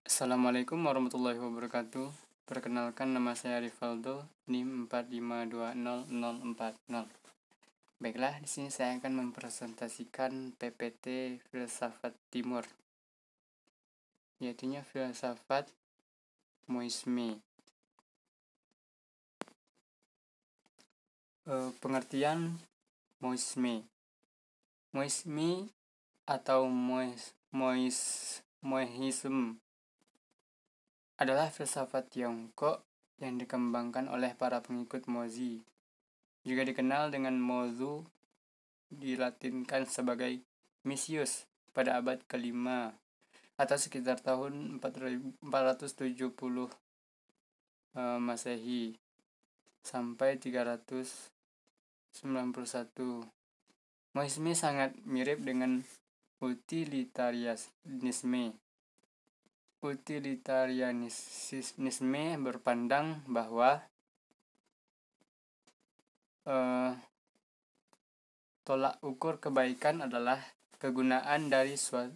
Assalamualaikum warahmatullahi wabarakatuh. Perkenalkan, nama saya Rivaldo, NIM 45200040. Baiklah, di sini saya akan mempresentasikan PPT Filsafat Timur, yaitu filsafat moisme. Pengertian moisme. Moisme atau mohisme adalah filsafat Tiongkok yang dikembangkan oleh para pengikut Mozi. Juga dikenal dengan Mozu, dilatinkan sebagai Misius pada abad ke-5 atau sekitar tahun 470 Masehi sampai 391. Mohisme sangat mirip dengan utilitarianisme. Utilitarianisme berpandang bahwa tolak ukur kebaikan adalah kegunaan dari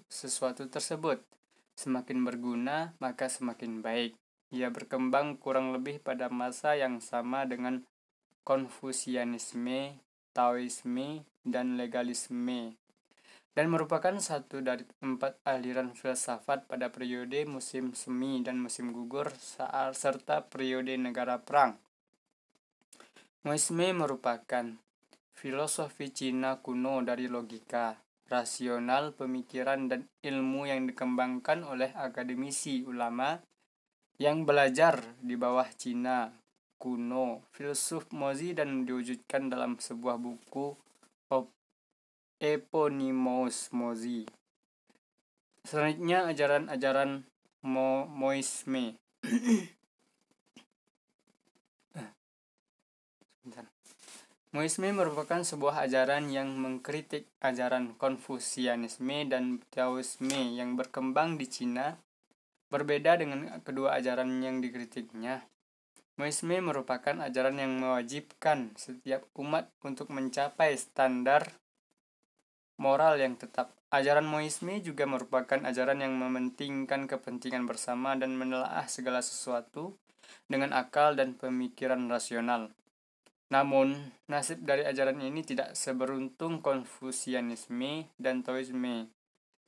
sesuatu tersebut. Semakin berguna, maka semakin baik. Ia berkembang kurang lebih pada masa yang sama dengan Konfusianisme, Taoisme, dan legalisme, dan merupakan satu dari 4 aliran filsafat pada periode musim semi dan musim gugur serta periode negara perang. Moisme merupakan filosofi Cina kuno dari logika, rasional, pemikiran, dan ilmu yang dikembangkan oleh akademisi ulama yang belajar di bawah Cina kuno, filsuf Mozi, dan diwujudkan dalam sebuah buku Eponymous Mozi. Selanjutnya, ajaran-ajaran moisme. Moisme merupakan sebuah ajaran yang mengkritik ajaran Konfusianisme dan Taoisme yang berkembang di Cina. Berbeda dengan kedua ajaran yang dikritiknya, moisme merupakan ajaran yang mewajibkan setiap umat untuk mencapai standar moral yang tetap. Ajaran moisme juga merupakan ajaran yang mementingkan kepentingan bersama dan menelaah segala sesuatu dengan akal dan pemikiran rasional. Namun, nasib dari ajaran ini tidak seberuntung Konfusianisme dan Taoisme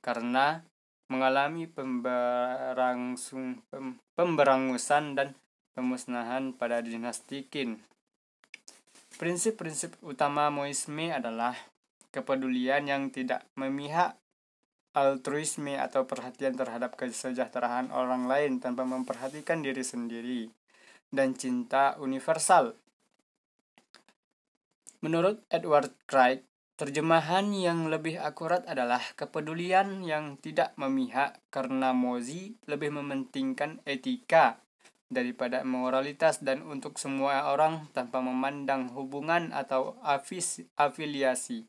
karena mengalami pemberangusan dan pemusnahan pada dinasti Qin. Prinsip-prinsip utama moisme adalah kepedulian yang tidak memihak, altruisme atau perhatian terhadap kesejahteraan orang lain tanpa memperhatikan diri sendiri, dan cinta universal. Menurut Edward Craig, terjemahan yang lebih akurat adalah kepedulian yang tidak memihak karena Mozi lebih mementingkan etika daripada moralitas dan untuk semua orang tanpa memandang hubungan atau afiliasi.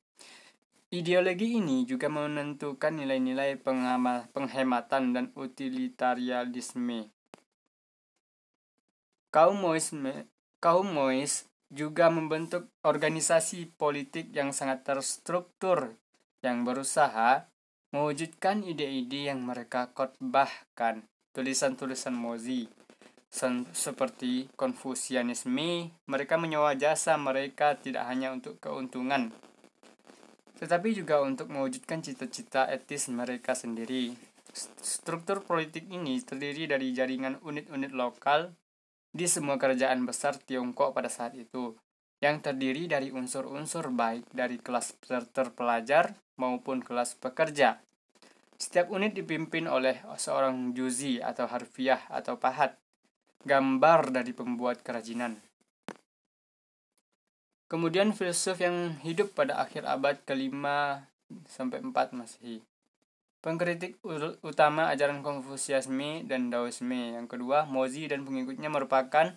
Ideologi ini juga menentukan nilai-nilai penghematan dan utilitarianisme. Kaum Mois juga membentuk organisasi politik yang sangat terstruktur yang berusaha mewujudkan ide-ide yang mereka khotbahkan. Tulisan-tulisan Mozi seperti Konfusianisme, mereka menyewa jasa mereka tidak hanya untuk keuntungan, tetapi juga untuk mewujudkan cita-cita etis mereka sendiri. Struktur politik ini terdiri dari jaringan unit-unit lokal di semua kerajaan besar Tiongkok pada saat itu, yang terdiri dari unsur-unsur baik dari kelas terpelajar maupun kelas pekerja. Setiap unit dipimpin oleh seorang juzi atau harfiah atau pahat, gambar dari pembuat kerajinan. Kemudian filsuf yang hidup pada akhir abad ke-5 sampai 4 Masehi. Pengkritik utama ajaran Konfusianisme dan Daoisme. Yang kedua, Mozi dan pengikutnya merupakan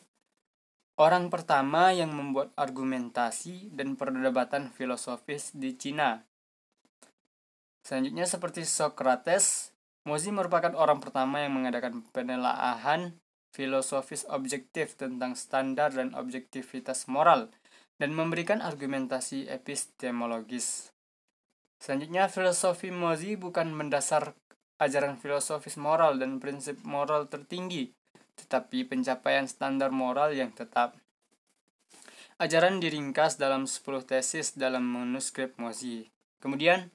orang pertama yang membuat argumentasi dan perdebatan filosofis di Cina. Selanjutnya, seperti Socrates, Mozi merupakan orang pertama yang mengadakan penelaahan filosofis objektif tentang standar dan objektivitas moral dan memberikan argumentasi epistemologis. Selanjutnya, filosofi Mozi bukan ajaran filosofis moral dan prinsip moral tertinggi, tetapi pencapaian standar moral yang tetap. Ajaran diringkas dalam 10 tesis dalam manuskrip Mozi. Kemudian,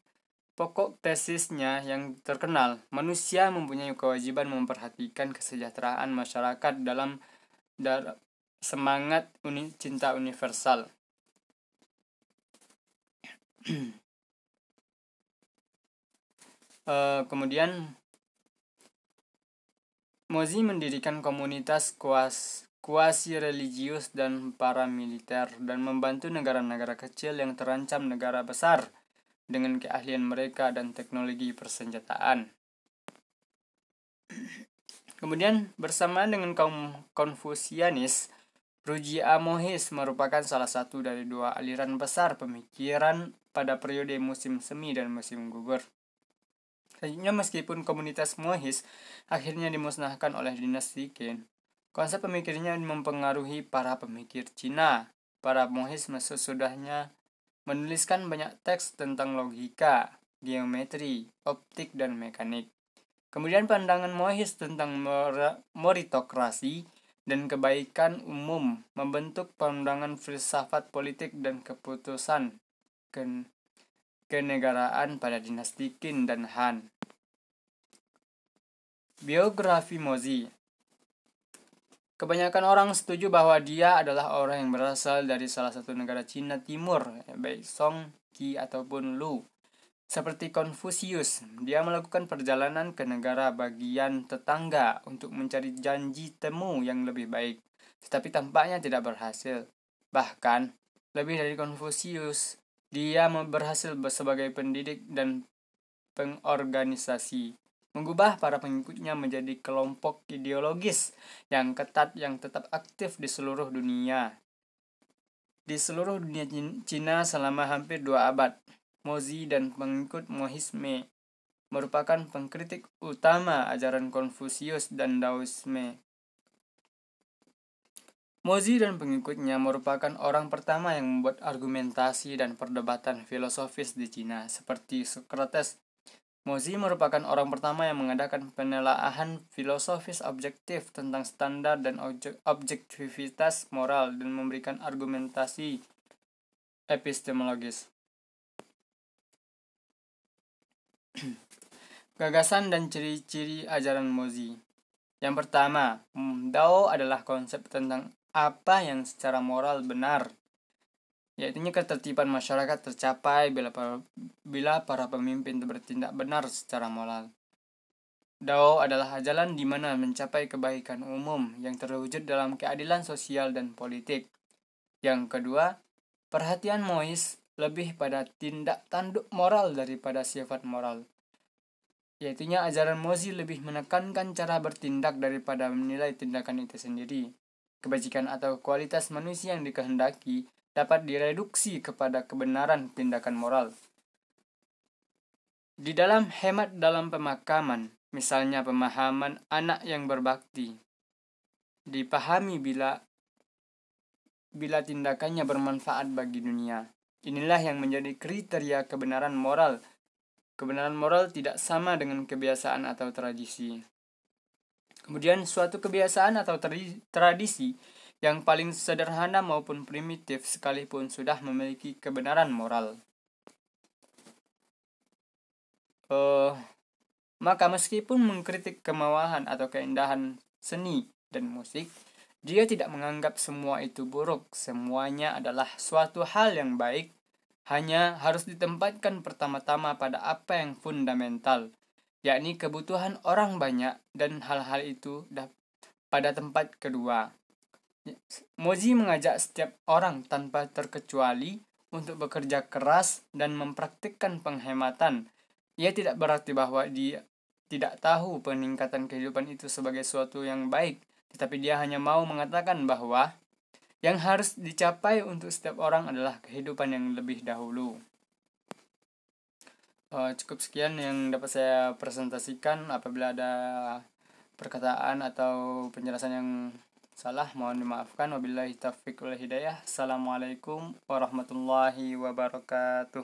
pokok tesisnya yang terkenal, manusia mempunyai kewajiban memperhatikan kesejahteraan masyarakat dalam semangat cinta universal. Kemudian Mozi mendirikan komunitas kuasi religius dan paramiliter dan membantu negara-negara kecil yang terancam negara besar dengan keahlian mereka dan teknologi persenjataan. Kemudian bersamaan dengan kaum Konfusianis, Rujia Mohis merupakan salah satu dari dua aliran besar pemikiran pada periode musim semi dan musim gugur. Selanjutnya, meskipun komunitas Mohis akhirnya dimusnahkan oleh dinasti Qin, konsep pemikirnya mempengaruhi para pemikir Cina. Para Mohis sesudahnya menuliskan banyak teks tentang logika, geometri, optik, dan mekanik. Kemudian pandangan Mohis tentang meritokrasi dan kebaikan umum membentuk pandangan filsafat politik dan keputusan kenegaraan pada dinasti Qin dan Han. Biografi Mozi. Kebanyakan orang setuju bahwa dia adalah orang yang berasal dari salah satu negara Cina Timur, baik Song, Qi, ataupun Lu. Seperti Konfusius, dia melakukan perjalanan ke negara bagian tetangga untuk mencari janji temu yang lebih baik, tetapi tampaknya tidak berhasil. Bahkan, lebih dari Konfusius, dia berhasil sebagai pendidik dan pengorganisasi, mengubah para pengikutnya menjadi kelompok ideologis yang ketat yang tetap aktif di seluruh dunia. Di seluruh dunia Cina selama hampir 2 abad, Mozi dan pengikut Mohisme merupakan pengkritik utama ajaran Konfusius dan Daoisme. Mozi dan pengikutnya merupakan orang pertama yang membuat argumentasi dan perdebatan filosofis di Cina, seperti Socrates. Mozi merupakan orang pertama yang mengadakan penelaahan filosofis objektif tentang standar dan objektivitas moral dan memberikan argumentasi epistemologis. Gagasan dan ciri-ciri ajaran Mozi. Yang pertama, Dao adalah konsep tentang apa yang secara moral benar, yaitu ketertiban masyarakat tercapai bila para pemimpin bertindak benar secara moral. Dao adalah jalan di mana mencapai kebaikan umum yang terwujud dalam keadilan sosial dan politik. Yang kedua, perhatian Mois lebih pada tindak tanduk moral daripada sifat moral. Yaitu ajaran Mozi lebih menekankan cara bertindak daripada menilai tindakan itu sendiri. Kebajikan atau kualitas manusia yang dikehendaki dapat direduksi kepada kebenaran tindakan moral. Di dalam hemat dalam pemakaman, misalnya pemahaman anak yang berbakti, dipahami bila tindakannya bermanfaat bagi dunia. Inilah yang menjadi kriteria kebenaran moral. Kebenaran moral tidak sama dengan kebiasaan atau tradisi. Kemudian suatu kebiasaan atau tradisi yang paling sederhana maupun primitif sekalipun sudah memiliki kebenaran moral. Maka meskipun mengkritik kemawahan atau keindahan seni dan musik, dia tidak menganggap semua itu buruk. Semuanya adalah suatu hal yang baik, hanya harus ditempatkan pertama-tama pada apa yang fundamental, yakni kebutuhan orang banyak, dan hal-hal itu pada tempat kedua. Mozi mengajak setiap orang tanpa terkecuali untuk bekerja keras dan mempraktikkan penghematan. Ia tidak berarti bahwa dia tidak tahu peningkatan kehidupan itu sebagai suatu yang baik, tetapi dia hanya mau mengatakan bahwa yang harus dicapai untuk setiap orang adalah kehidupan yang lebih dahulu. Cukup sekian yang dapat saya presentasikan. Apabila ada perkataan atau penjelasan yang salah, mohon dimaafkan. Wabillahi taufiq wal hidayah. Assalamualaikum warahmatullahi wabarakatuh.